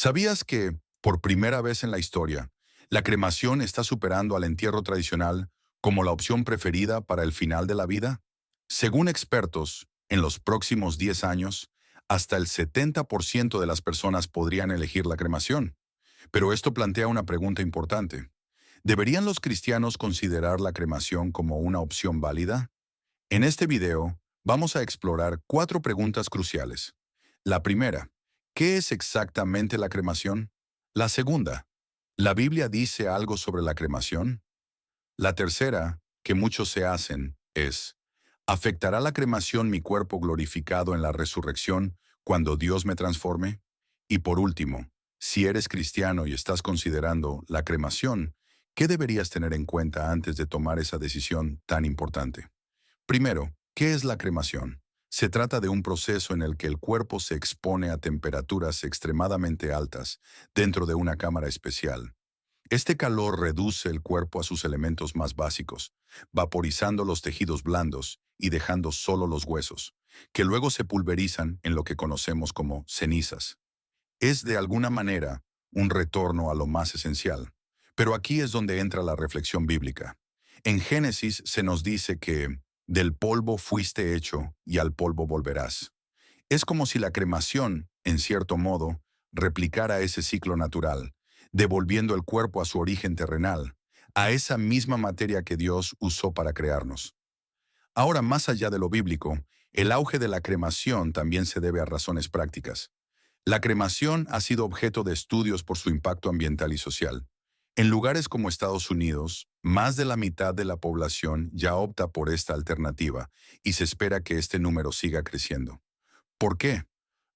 ¿Sabías que, por primera vez en la historia, la cremación está superando al entierro tradicional como la opción preferida para el final de la vida? Según expertos, en los próximos 10 años, hasta el 70% de las personas podrían elegir la cremación. Pero esto plantea una pregunta importante. ¿Deberían los cristianos considerar la cremación como una opción válida? En este video, vamos a explorar 4 preguntas cruciales. La primera, ¿qué es exactamente la cremación? La segunda, ¿la Biblia dice algo sobre la cremación? La tercera, que muchos se hacen, es, ¿afectará la cremación mi cuerpo glorificado en la resurrección cuando Dios me transforme? Y por último, si eres cristiano y estás considerando la cremación, ¿qué deberías tener en cuenta antes de tomar esa decisión tan importante? Primero, ¿qué es la cremación? Se trata de un proceso en el que el cuerpo se expone a temperaturas extremadamente altas dentro de una cámara especial. Este calor reduce el cuerpo a sus elementos más básicos, vaporizando los tejidos blandos y dejando solo los huesos, que luego se pulverizan en lo que conocemos como cenizas. Es de alguna manera un retorno a lo más esencial. Pero aquí es donde entra la reflexión bíblica. En Génesis se nos dice que del polvo fuiste hecho y al polvo volverás. Es como si la cremación, en cierto modo, replicara ese ciclo natural, devolviendo el cuerpo a su origen terrenal, a esa misma materia que Dios usó para crearnos. Ahora, más allá de lo bíblico, el auge de la cremación también se debe a razones prácticas. La cremación ha sido objeto de estudios por su impacto ambiental y social. En lugares como Estados Unidos, más de la mitad de la población ya opta por esta alternativa y se espera que este número siga creciendo. ¿Por qué?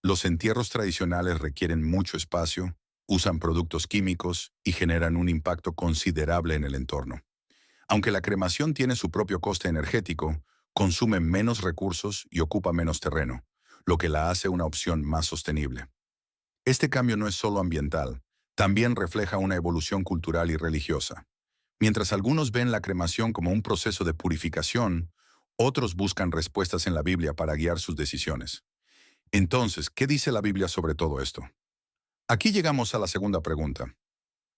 Los entierros tradicionales requieren mucho espacio, usan productos químicos y generan un impacto considerable en el entorno. Aunque la cremación tiene su propio coste energético, consume menos recursos y ocupa menos terreno, lo que la hace una opción más sostenible. Este cambio no es solo ambiental, también refleja una evolución cultural y religiosa. Mientras algunos ven la cremación como un proceso de purificación, otros buscan respuestas en la Biblia para guiar sus decisiones. Entonces, ¿qué dice la Biblia sobre todo esto? Aquí llegamos a la segunda pregunta.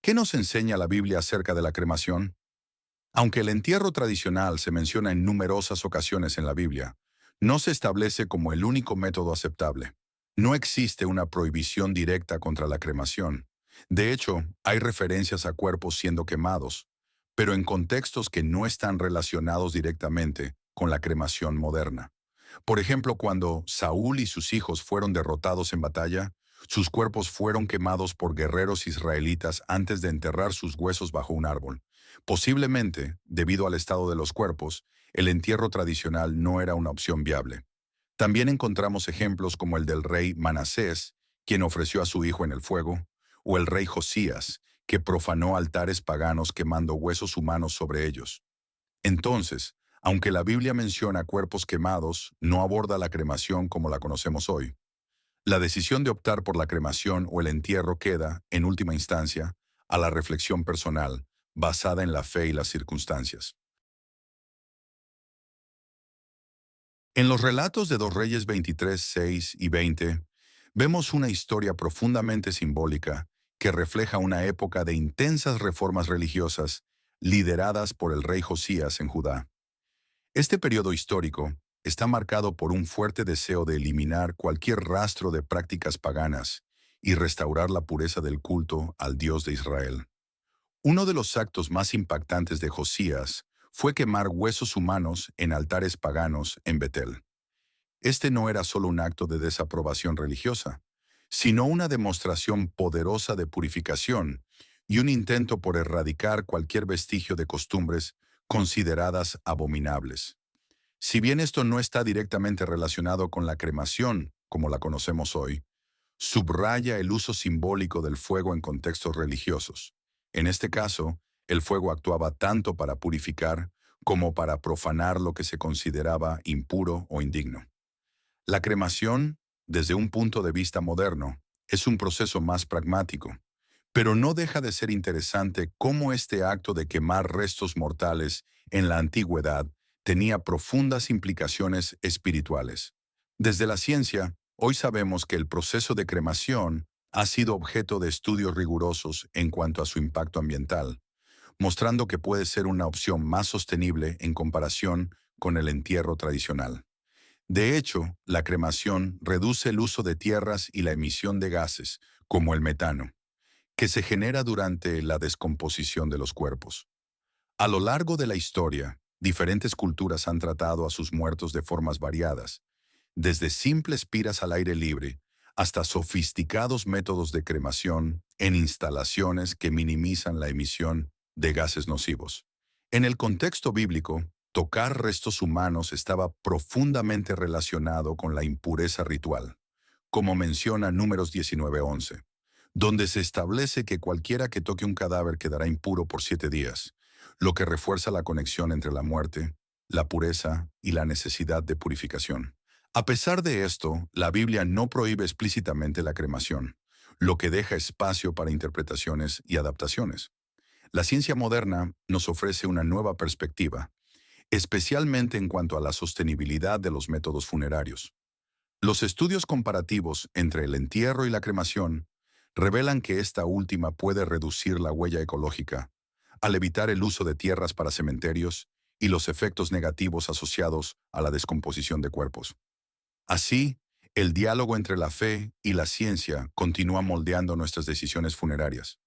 ¿Qué nos enseña la Biblia acerca de la cremación? Aunque el entierro tradicional se menciona en numerosas ocasiones en la Biblia, no se establece como el único método aceptable. No existe una prohibición directa contra la cremación. De hecho, hay referencias a cuerpos siendo quemados, pero en contextos que no están relacionados directamente con la cremación moderna. Por ejemplo, cuando Saúl y sus hijos fueron derrotados en batalla, sus cuerpos fueron quemados por guerreros israelitas antes de enterrar sus huesos bajo un árbol. Posiblemente, debido al estado de los cuerpos, el entierro tradicional no era una opción viable. También encontramos ejemplos como el del rey Manasés, quien ofreció a su hijo en el fuego, o el rey Josías, que profanó altares paganos quemando huesos humanos sobre ellos. Entonces, aunque la Biblia menciona cuerpos quemados, no aborda la cremación como la conocemos hoy. La decisión de optar por la cremación o el entierro queda, en última instancia, a la reflexión personal, basada en la fe y las circunstancias. En los relatos de 2 Reyes 23, 6 y 20, vemos una historia profundamente simbólica que refleja una época de intensas reformas religiosas lideradas por el rey Josías en Judá. Este periodo histórico está marcado por un fuerte deseo de eliminar cualquier rastro de prácticas paganas y restaurar la pureza del culto al Dios de Israel. Uno de los actos más impactantes de Josías fue quemar huesos humanos en altares paganos en Betel. Este no era solo un acto de desaprobación religiosa, sino una demostración poderosa de purificación y un intento por erradicar cualquier vestigio de costumbres consideradas abominables. Si bien esto no está directamente relacionado con la cremación, como la conocemos hoy, subraya el uso simbólico del fuego en contextos religiosos. En este caso, el fuego actuaba tanto para purificar como para profanar lo que se consideraba impuro o indigno. La cremación, desde un punto de vista moderno, es un proceso más pragmático, pero no deja de ser interesante cómo este acto de quemar restos mortales en la antigüedad tenía profundas implicaciones espirituales. Desde la ciencia, hoy sabemos que el proceso de cremación ha sido objeto de estudios rigurosos en cuanto a su impacto ambiental, mostrando que puede ser una opción más sostenible en comparación con el entierro tradicional. De hecho, la cremación reduce el uso de tierras y la emisión de gases, como el metano, que se genera durante la descomposición de los cuerpos. A lo largo de la historia, diferentes culturas han tratado a sus muertos de formas variadas, desde simples piras al aire libre hasta sofisticados métodos de cremación en instalaciones que minimizan la emisión de gases nocivos. En el contexto bíblico, tocar restos humanos estaba profundamente relacionado con la impureza ritual, como menciona Números 19:11, donde se establece que cualquiera que toque un cadáver quedará impuro por 7 días, lo que refuerza la conexión entre la muerte, la pureza y la necesidad de purificación. A pesar de esto, la Biblia no prohíbe explícitamente la cremación, lo que deja espacio para interpretaciones y adaptaciones. La ciencia moderna nos ofrece una nueva perspectiva, especialmente en cuanto a la sostenibilidad de los métodos funerarios. Los estudios comparativos entre el entierro y la cremación revelan que esta última puede reducir la huella ecológica, al evitar el uso de tierras para cementerios y los efectos negativos asociados a la descomposición de cuerpos. Así, el diálogo entre la fe y la ciencia continúa moldeando nuestras decisiones funerarias.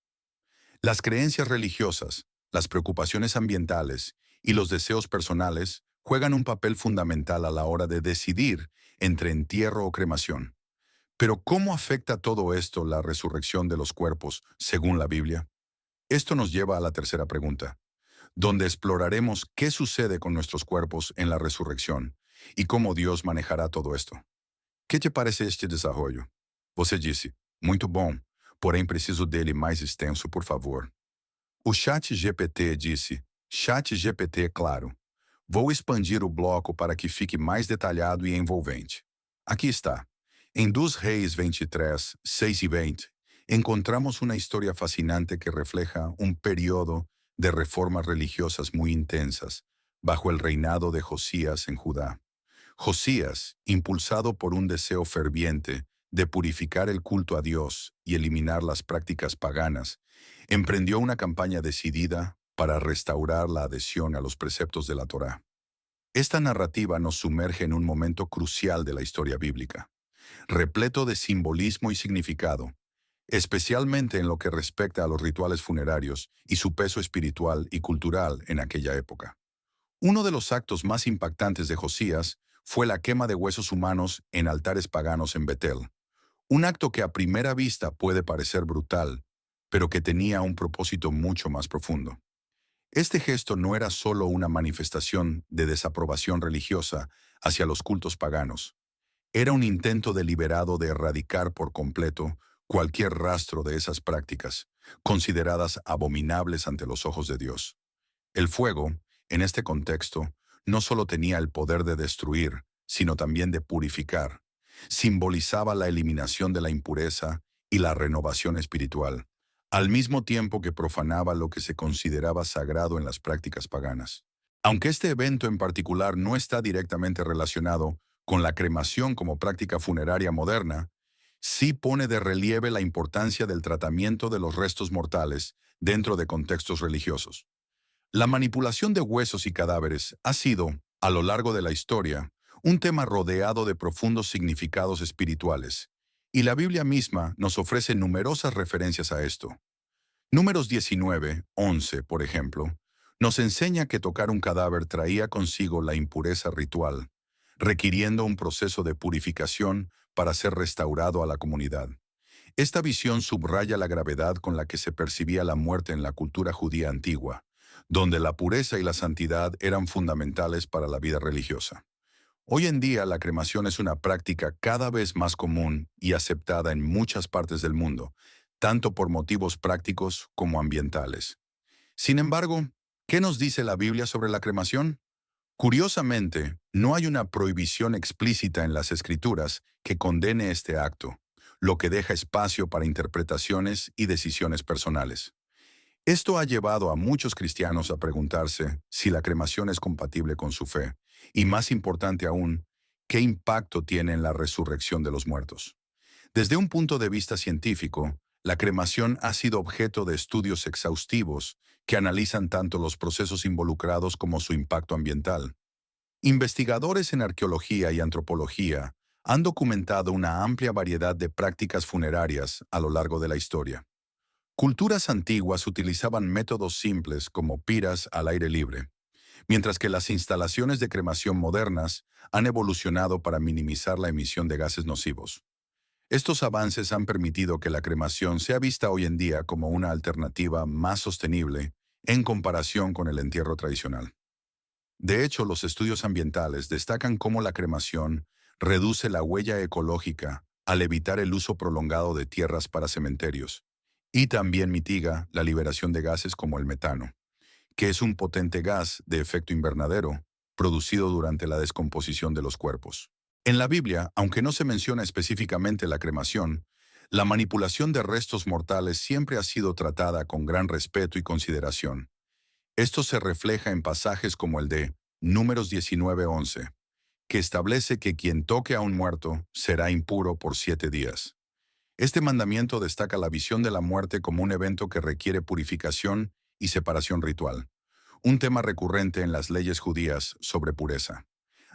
Las creencias religiosas, las preocupaciones ambientales y los deseos personales juegan un papel fundamental a la hora de decidir entre entierro o cremación. Pero ¿cómo afecta todo esto la resurrección de los cuerpos, según la Biblia? Esto nos lleva a la tercera pregunta, donde exploraremos qué sucede con nuestros cuerpos en la resurrección y cómo Dios manejará todo esto. ¿Qué te parece este desarrollo? Você disse, muito bom, porém preciso dele mais extenso, por favor. O Chat GPT disse, Chat GPT é claro. Vou expandir o bloco para que fique mais detalhado e envolvente. Aqui está. Em 2 Reis 23, 6 y 20, encontramos una historia fascinante que refleja un periodo de reformas religiosas muy intensas bajo el reinado de Josías en Judá. Josías, impulsado por un deseo ferviente de purificar el culto a Dios y eliminar las prácticas paganas, emprendió una campaña decidida para restaurar la adhesión a los preceptos de la Torá. Esta narrativa nos sumerge en un momento crucial de la historia bíblica, repleto de simbolismo y significado, especialmente en lo que respecta a los rituales funerarios y su peso espiritual y cultural en aquella época. Uno de los actos más impactantes de Josías fue la quema de huesos humanos en altares paganos en Betel, un acto que a primera vista puede parecer brutal, pero que tenía un propósito mucho más profundo. Este gesto no era solo una manifestación de desaprobación religiosa hacia los cultos paganos. Era un intento deliberado de erradicar por completo cualquier rastro de esas prácticas, consideradas abominables ante los ojos de Dios. El fuego, en este contexto, no solo tenía el poder de destruir, sino también de purificar. Simbolizaba la eliminación de la impureza y la renovación espiritual, al mismo tiempo que profanaba lo que se consideraba sagrado en las prácticas paganas. Aunque este evento en particular no está directamente relacionado con la cremación como práctica funeraria moderna, sí pone de relieve la importancia del tratamiento de los restos mortales dentro de contextos religiosos. La manipulación de huesos y cadáveres ha sido, a lo largo de la historia, un tema rodeado de profundos significados espirituales, y la Biblia misma nos ofrece numerosas referencias a esto. Números 19, 11, por ejemplo, nos enseña que tocar un cadáver traía consigo la impureza ritual, requiriendo un proceso de purificación para ser restaurado a la comunidad. Esta visión subraya la gravedad con la que se percibía la muerte en la cultura judía antigua, donde la pureza y la santidad eran fundamentales para la vida religiosa. Hoy en día la cremación es una práctica cada vez más común y aceptada en muchas partes del mundo, tanto por motivos prácticos como ambientales. Sin embargo, ¿qué nos dice la Biblia sobre la cremación? Curiosamente, no hay una prohibición explícita en las Escrituras que condene este acto, lo que deja espacio para interpretaciones y decisiones personales. Esto ha llevado a muchos cristianos a preguntarse si la cremación es compatible con su fe, y más importante aún, ¿qué impacto tiene en la resurrección de los muertos? Desde un punto de vista científico, la cremación ha sido objeto de estudios exhaustivos que analizan tanto los procesos involucrados como su impacto ambiental. Investigadores en arqueología y antropología han documentado una amplia variedad de prácticas funerarias a lo largo de la historia. Culturas antiguas utilizaban métodos simples como piras al aire libre, mientras que las instalaciones de cremación modernas han evolucionado para minimizar la emisión de gases nocivos. Estos avances han permitido que la cremación sea vista hoy en día como una alternativa más sostenible en comparación con el entierro tradicional. De hecho, los estudios ambientales destacan cómo la cremación reduce la huella ecológica al evitar el uso prolongado de tierras para cementerios, y también mitiga la liberación de gases como el metano, que es un potente gas de efecto invernadero producido durante la descomposición de los cuerpos. En la Biblia, aunque no se menciona específicamente la cremación, la manipulación de restos mortales siempre ha sido tratada con gran respeto y consideración. Esto se refleja en pasajes como el de Números 19:11, que establece que quien toque a un muerto será impuro por 7 días. Este mandamiento destaca la visión de la muerte como un evento que requiere purificación y separación ritual, un tema recurrente en las leyes judías sobre pureza.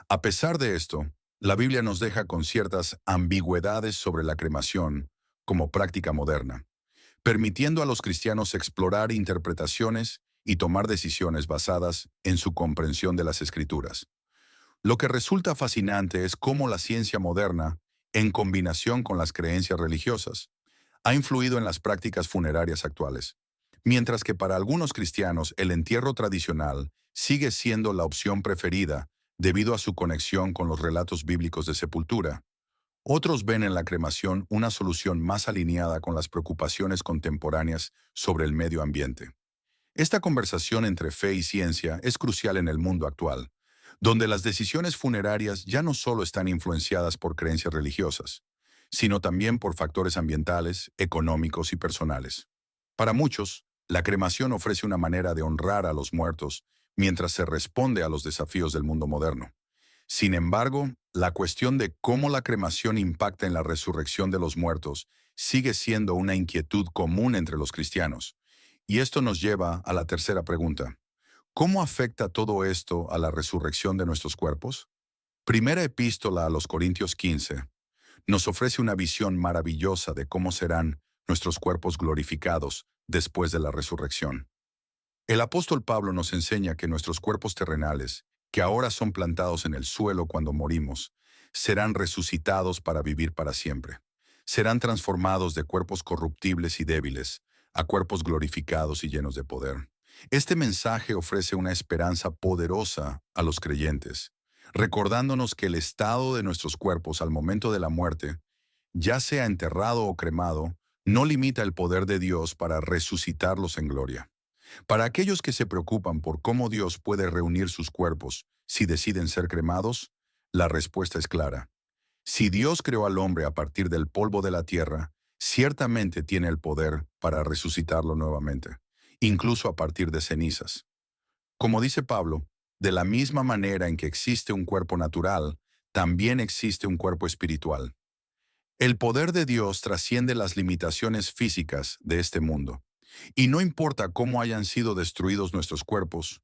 A pesar de esto, la Biblia nos deja con ciertas ambigüedades sobre la cremación como práctica moderna, permitiendo a los cristianos explorar interpretaciones y tomar decisiones basadas en su comprensión de las Escrituras. Lo que resulta fascinante es cómo la ciencia moderna, en combinación con las creencias religiosas, ha influido en las prácticas funerarias actuales. Mientras que para algunos cristianos el entierro tradicional sigue siendo la opción preferida debido a su conexión con los relatos bíblicos de sepultura, otros ven en la cremación una solución más alineada con las preocupaciones contemporáneas sobre el medio ambiente. Esta conversación entre fe y ciencia es crucial en el mundo actual, donde las decisiones funerarias ya no solo están influenciadas por creencias religiosas, sino también por factores ambientales, económicos y personales. Para muchos, la cremación ofrece una manera de honrar a los muertos mientras se responde a los desafíos del mundo moderno. Sin embargo, la cuestión de cómo la cremación impacta en la resurrección de los muertos sigue siendo una inquietud común entre los cristianos. Y esto nos lleva a la tercera pregunta. ¿Cómo afecta todo esto a la resurrección de nuestros cuerpos? Primera epístola a los Corintios 15 nos ofrece una visión maravillosa de cómo serán nuestros cuerpos glorificados después de la resurrección. El apóstol Pablo nos enseña que nuestros cuerpos terrenales, que ahora son plantados en el suelo cuando morimos, serán resucitados para vivir para siempre. Serán transformados de cuerpos corruptibles y débiles a cuerpos glorificados y llenos de poder. Este mensaje ofrece una esperanza poderosa a los creyentes, recordándonos que el estado de nuestros cuerpos al momento de la muerte, ya sea enterrado o cremado, no limita el poder de Dios para resucitarlos en gloria. Para aquellos que se preocupan por cómo Dios puede reunir sus cuerpos si deciden ser cremados, la respuesta es clara. Si Dios creó al hombre a partir del polvo de la tierra, ciertamente tiene el poder para resucitarlo nuevamente, incluso a partir de cenizas. Como dice Pablo, de la misma manera en que existe un cuerpo natural, también existe un cuerpo espiritual. El poder de Dios trasciende las limitaciones físicas de este mundo. Y no importa cómo hayan sido destruidos nuestros cuerpos,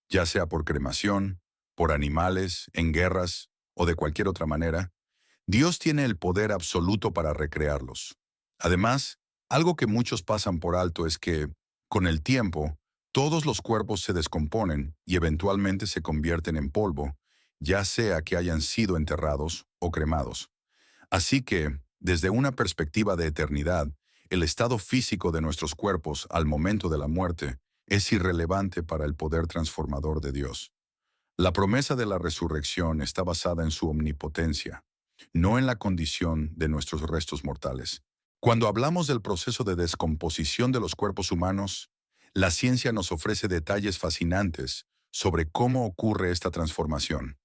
ya sea por cremación, por animales, en guerras o de cualquier otra manera, Dios tiene el poder absoluto para recrearlos. Además, algo que muchos pasan por alto es que, con el tiempo, todos los cuerpos se descomponen y eventualmente se convierten en polvo, ya sea que hayan sido enterrados o cremados. Así que, desde una perspectiva de eternidad, el estado físico de nuestros cuerpos al momento de la muerte es irrelevante para el poder transformador de Dios. La promesa de la resurrección está basada en su omnipotencia, no en la condición de nuestros restos mortales. Cuando hablamos del proceso de descomposición de los cuerpos humanos, la ciencia nos ofrece detalles fascinantes sobre cómo ocurre esta transformación.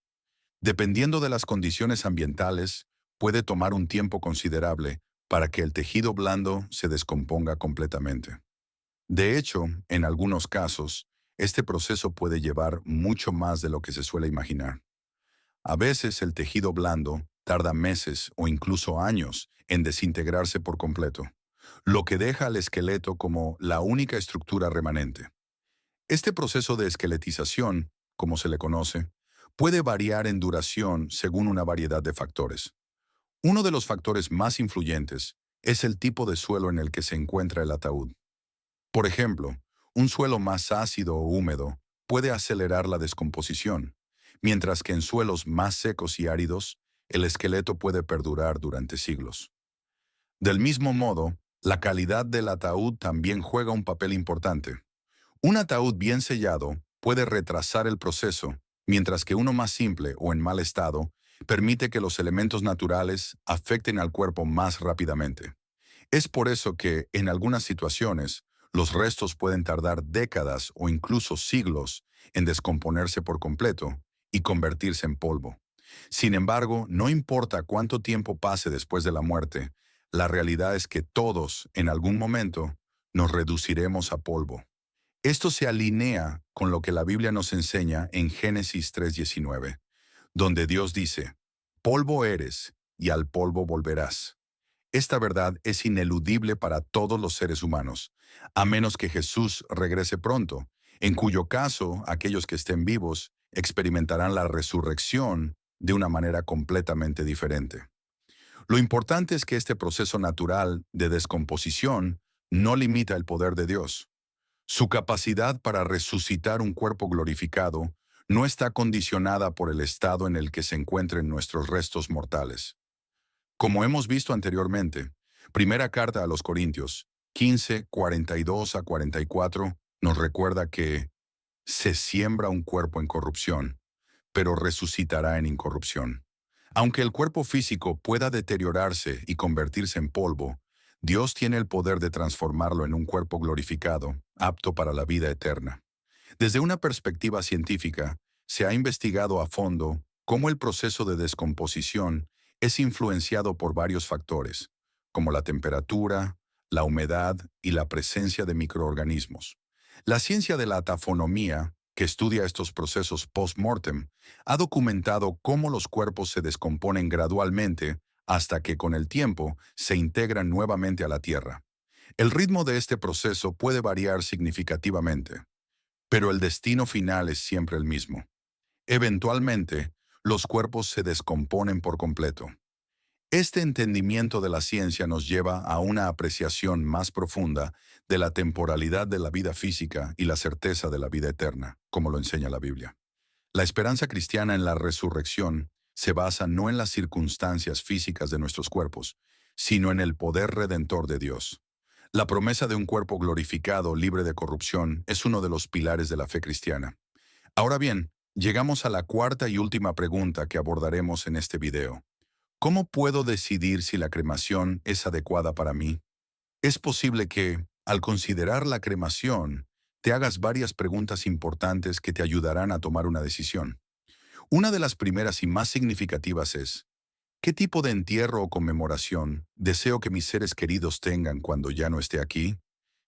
Dependiendo de las condiciones ambientales, puede tomar un tiempo considerable para que el tejido blando se descomponga completamente. De hecho, en algunos casos, este proceso puede llevar mucho más de lo que se suele imaginar. A veces el tejido blando tarda meses o incluso años en desintegrarse por completo, lo que deja al esqueleto como la única estructura remanente. Este proceso de esqueletización, como se le conoce, puede variar en duración según una variedad de factores. Uno de los factores más influyentes es el tipo de suelo en el que se encuentra el ataúd. Por ejemplo, un suelo más ácido o húmedo puede acelerar la descomposición, mientras que en suelos más secos y áridos, el esqueleto puede perdurar durante siglos. Del mismo modo, la calidad del ataúd también juega un papel importante. Un ataúd bien sellado puede retrasar el proceso, mientras que uno más simple o en mal estado permite que los elementos naturales afecten al cuerpo más rápidamente. Es por eso que, en algunas situaciones, los restos pueden tardar décadas o incluso siglos en descomponerse por completo y convertirse en polvo. Sin embargo, no importa cuánto tiempo pase después de la muerte, la realidad es que todos, en algún momento, nos reduciremos a polvo. Esto se alinea con lo que la Biblia nos enseña en Génesis 3:19, donde Dios dice, «Polvo eres, y al polvo volverás». Esta verdad es ineludible para todos los seres humanos, a menos que Jesús regrese pronto, en cuyo caso aquellos que estén vivos experimentarán la resurrección de una manera completamente diferente. Lo importante es que este proceso natural de descomposición no limita el poder de Dios. Su capacidad para resucitar un cuerpo glorificado no está condicionada por el estado en el que se encuentren nuestros restos mortales. Como hemos visto anteriormente, primera carta a los Corintios 15, 42 a 44 nos recuerda que se siembra un cuerpo en corrupción, pero resucitará en incorrupción. Aunque el cuerpo físico pueda deteriorarse y convertirse en polvo, Dios tiene el poder de transformarlo en un cuerpo glorificado, apto para la vida eterna. Desde una perspectiva científica, se ha investigado a fondo cómo el proceso de descomposición es influenciado por varios factores, como la temperatura, la humedad y la presencia de microorganismos. La ciencia de la tafonomía, que estudia estos procesos post-mortem, ha documentado cómo los cuerpos se descomponen gradualmente hasta que con el tiempo se integran nuevamente a la Tierra. El ritmo de este proceso puede variar significativamente, pero el destino final es siempre el mismo. Eventualmente, los cuerpos se descomponen por completo. Este entendimiento de la ciencia nos lleva a una apreciación más profunda de la temporalidad de la vida física y la certeza de la vida eterna, como lo enseña la Biblia. La esperanza cristiana en la resurrección se basa no en las circunstancias físicas de nuestros cuerpos, sino en el poder redentor de Dios. La promesa de un cuerpo glorificado, libre de corrupción, es uno de los pilares de la fe cristiana. Ahora bien, llegamos a la cuarta y última pregunta que abordaremos en este video. ¿Cómo puedo decidir si la cremación es adecuada para mí? Es posible que, al considerar la cremación, te hagas varias preguntas importantes que te ayudarán a tomar una decisión. Una de las primeras y más significativas es, ¿qué tipo de entierro o conmemoración deseo que mis seres queridos tengan cuando ya no esté aquí?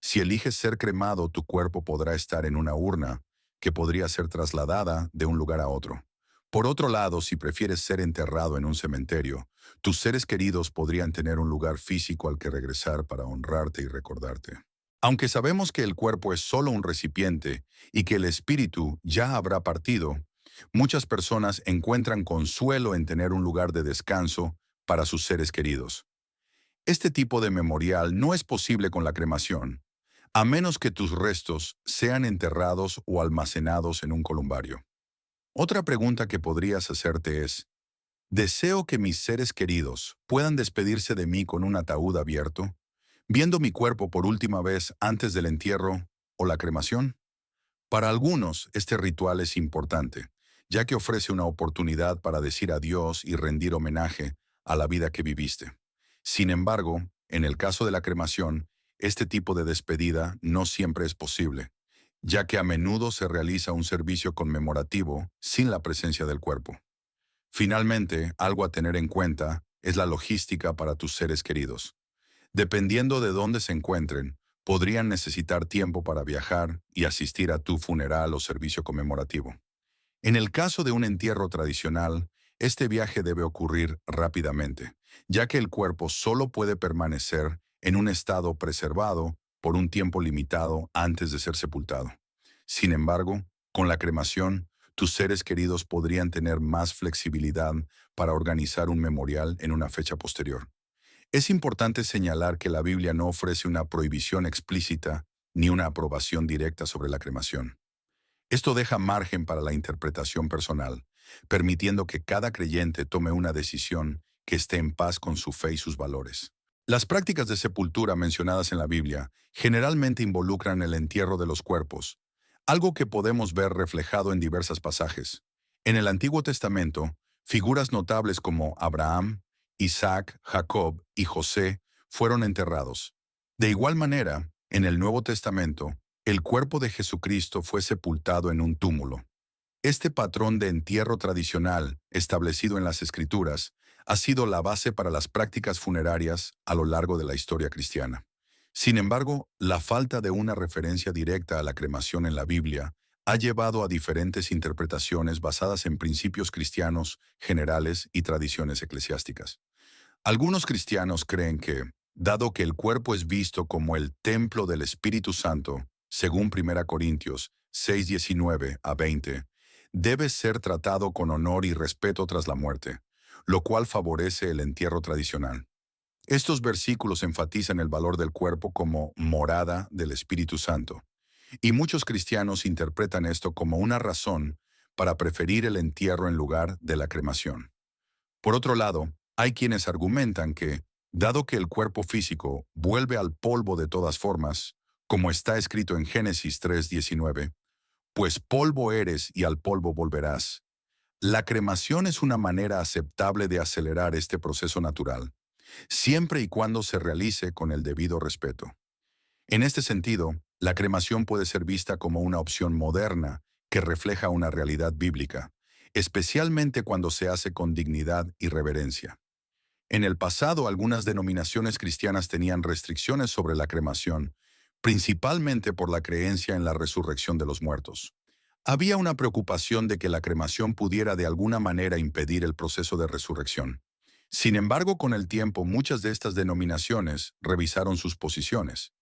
Si eliges ser cremado, tu cuerpo podrá estar en una urna, que podría ser trasladada de un lugar a otro. Por otro lado, si prefieres ser enterrado en un cementerio, tus seres queridos podrían tener un lugar físico al que regresar para honrarte y recordarte. Aunque sabemos que el cuerpo es solo un recipiente y que el espíritu ya habrá partido, muchas personas encuentran consuelo en tener un lugar de descanso para sus seres queridos. Este tipo de memorial no es posible con la cremación, a menos que tus restos sean enterrados o almacenados en un columbario. Otra pregunta que podrías hacerte es, ¿deseo que mis seres queridos puedan despedirse de mí con un ataúd abierto, viendo mi cuerpo por última vez antes del entierro o la cremación? Para algunos, este ritual es importante, ya que ofrece una oportunidad para decir adiós y rendir homenaje a la vida que viviste. Sin embargo, en el caso de la cremación, este tipo de despedida no siempre es posible, ya que a menudo se realiza un servicio conmemorativo sin la presencia del cuerpo. Finalmente, algo a tener en cuenta es la logística para tus seres queridos. Dependiendo de dónde se encuentren, podrían necesitar tiempo para viajar y asistir a tu funeral o servicio conmemorativo. En el caso de un entierro tradicional, Este viaje debe ocurrir rápidamente, ya que el cuerpo solo puede permanecer en un estado preservado por un tiempo limitado antes de ser sepultado. Sin embargo, con la cremación, tus seres queridos podrían tener más flexibilidad para organizar un memorial en una fecha posterior. Es importante señalar que la Biblia no ofrece una prohibición explícita ni una aprobación directa sobre la cremación. Esto deja margen para la interpretación personal, permitiendo que cada creyente tome una decisión que esté en paz con su fe y sus valores. Las prácticas de sepultura mencionadas en la Biblia generalmente involucran el entierro de los cuerpos, algo que podemos ver reflejado en diversos pasajes. En el Antiguo Testamento, figuras notables como Abraham, Isaac, Jacob y José fueron enterrados. De igual manera, en el Nuevo Testamento, el cuerpo de Jesucristo fue sepultado en un túmulo. Este patrón de entierro tradicional, establecido en las Escrituras, ha sido la base para las prácticas funerarias a lo largo de la historia cristiana. Sin embargo, la falta de una referencia directa a la cremación en la Biblia ha llevado a diferentes interpretaciones basadas en principios cristianos generales y tradiciones eclesiásticas. Algunos cristianos creen que, dado que el cuerpo es visto como el templo del Espíritu Santo, según 1 Corintios 6:19 a 20, debe ser tratado con honor y respeto tras la muerte, lo cual favorece el entierro tradicional. Estos versículos enfatizan el valor del cuerpo como morada del Espíritu Santo, y muchos cristianos interpretan esto como una razón para preferir el entierro en lugar de la cremación. Por otro lado, hay quienes argumentan que, dado que el cuerpo físico vuelve al polvo de todas formas, como está escrito en Génesis 3:19, pues polvo eres y al polvo volverás. La cremación es una manera aceptable de acelerar este proceso natural, siempre y cuando se realice con el debido respeto. En este sentido, la cremación puede ser vista como una opción moderna que refleja una realidad bíblica, especialmente cuando se hace con dignidad y reverencia. En el pasado, algunas denominaciones cristianas tenían restricciones sobre la cremación, principalmente por la creencia en la resurrección de los muertos. Había una preocupación de que la cremación pudiera de alguna manera impedir el proceso de resurrección. Sin embargo, con el tiempo, muchas de estas denominaciones revisaron sus posiciones,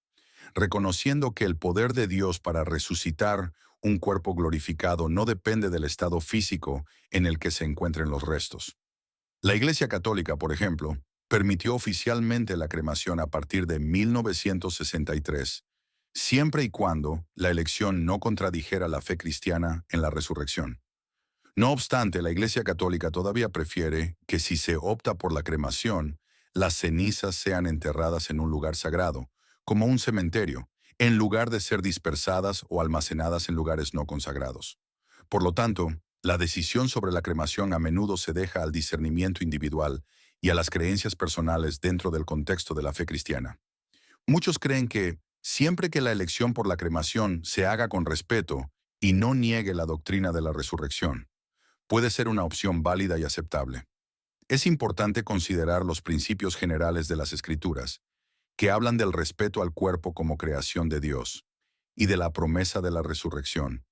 reconociendo que el poder de Dios para resucitar un cuerpo glorificado no depende del estado físico en el que se encuentren los restos. La Iglesia Católica, por ejemplo, permitió oficialmente la cremación a partir de 1963, siempre y cuando la elección no contradijera la fe cristiana en la resurrección. No obstante, la Iglesia Católica todavía prefiere que si se opta por la cremación, las cenizas sean enterradas en un lugar sagrado, como un cementerio, en lugar de ser dispersadas o almacenadas en lugares no consagrados. Por lo tanto, la decisión sobre la cremación a menudo se deja al discernimiento individual y a las creencias personales dentro del contexto de la fe cristiana. Muchos creen que, siempre que la elección por la cremación se haga con respeto y no niegue la doctrina de la resurrección, puede ser una opción válida y aceptable. Es importante considerar los principios generales de las Escrituras, que hablan del respeto al cuerpo como creación de Dios y de la promesa de la resurrección,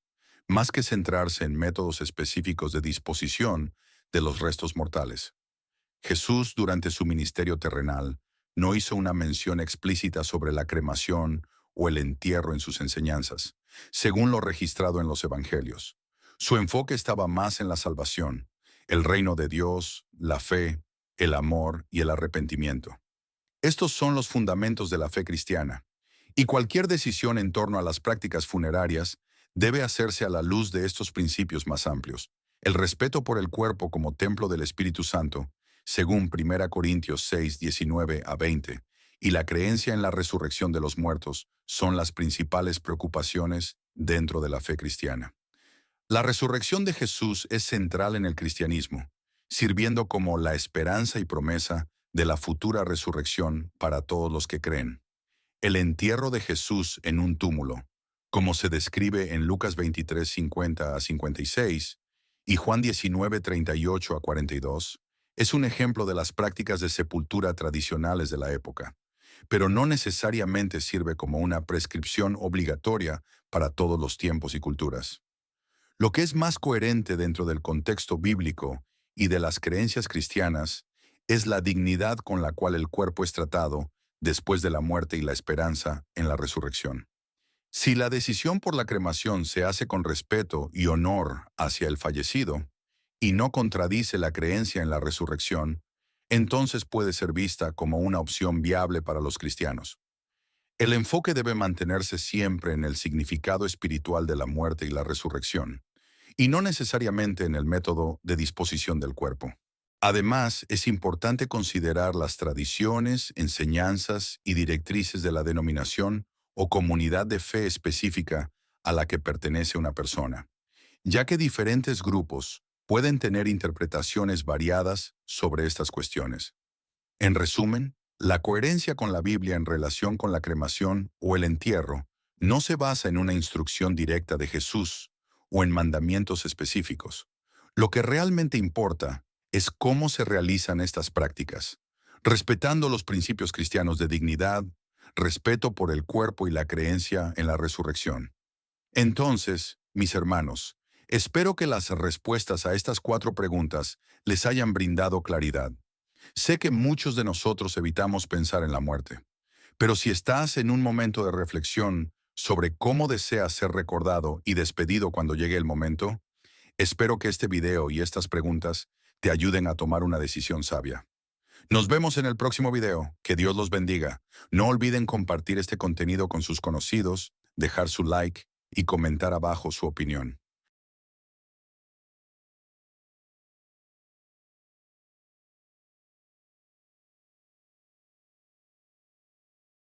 más que centrarse en métodos específicos de disposición de los restos mortales. Jesús, durante su ministerio terrenal, no hizo una mención explícita sobre la cremación o el entierro en sus enseñanzas, según lo registrado en los Evangelios. Su enfoque estaba más en la salvación, el reino de Dios, la fe, el amor y el arrepentimiento. Estos son los fundamentos de la fe cristiana, y cualquier decisión en torno a las prácticas funerarias debe hacerse a la luz de estos principios más amplios. El respeto por el cuerpo como templo del Espíritu Santo, según 1 Corintios 6:19 a 20, y la creencia en la resurrección de los muertos son las principales preocupaciones dentro de la fe cristiana. La resurrección de Jesús es central en el cristianismo, sirviendo como la esperanza y promesa de la futura resurrección para todos los que creen. El entierro de Jesús en un túmulo, como se describe en Lucas 23:50 a 56 y Juan 19:38 a 42, es un ejemplo de las prácticas de sepultura tradicionales de la época, pero no necesariamente sirve como una prescripción obligatoria para todos los tiempos y culturas. Lo que es más coherente dentro del contexto bíblico y de las creencias cristianas es la dignidad con la cual el cuerpo es tratado después de la muerte y la esperanza en la resurrección. Si la decisión por la cremación se hace con respeto y honor hacia el fallecido y no contradice la creencia en la resurrección, entonces puede ser vista como una opción viable para los cristianos. El enfoque debe mantenerse siempre en el significado espiritual de la muerte y la resurrección, y no necesariamente en el método de disposición del cuerpo. Además, es importante considerar las tradiciones, enseñanzas y directrices de la denominación o comunidad de fe específica a la que pertenece una persona, ya que diferentes grupos pueden tener interpretaciones variadas sobre estas cuestiones. En resumen, la coherencia con la Biblia en relación con la cremación o el entierro no se basa en una instrucción directa de Jesús o en mandamientos específicos. Lo que realmente importa es cómo se realizan estas prácticas, respetando los principios cristianos de dignidad, respeto por el cuerpo y la creencia en la resurrección. Entonces, mis hermanos, espero que las respuestas a estas 4 preguntas les hayan brindado claridad. Sé que muchos de nosotros evitamos pensar en la muerte, pero si estás en un momento de reflexión sobre cómo deseas ser recordado y despedido cuando llegue el momento, espero que este video y estas preguntas te ayuden a tomar una decisión sabia. Nos vemos en el próximo video. Que Dios los bendiga. No olviden compartir este contenido con sus conocidos, dejar su like y comentar abajo su opinión.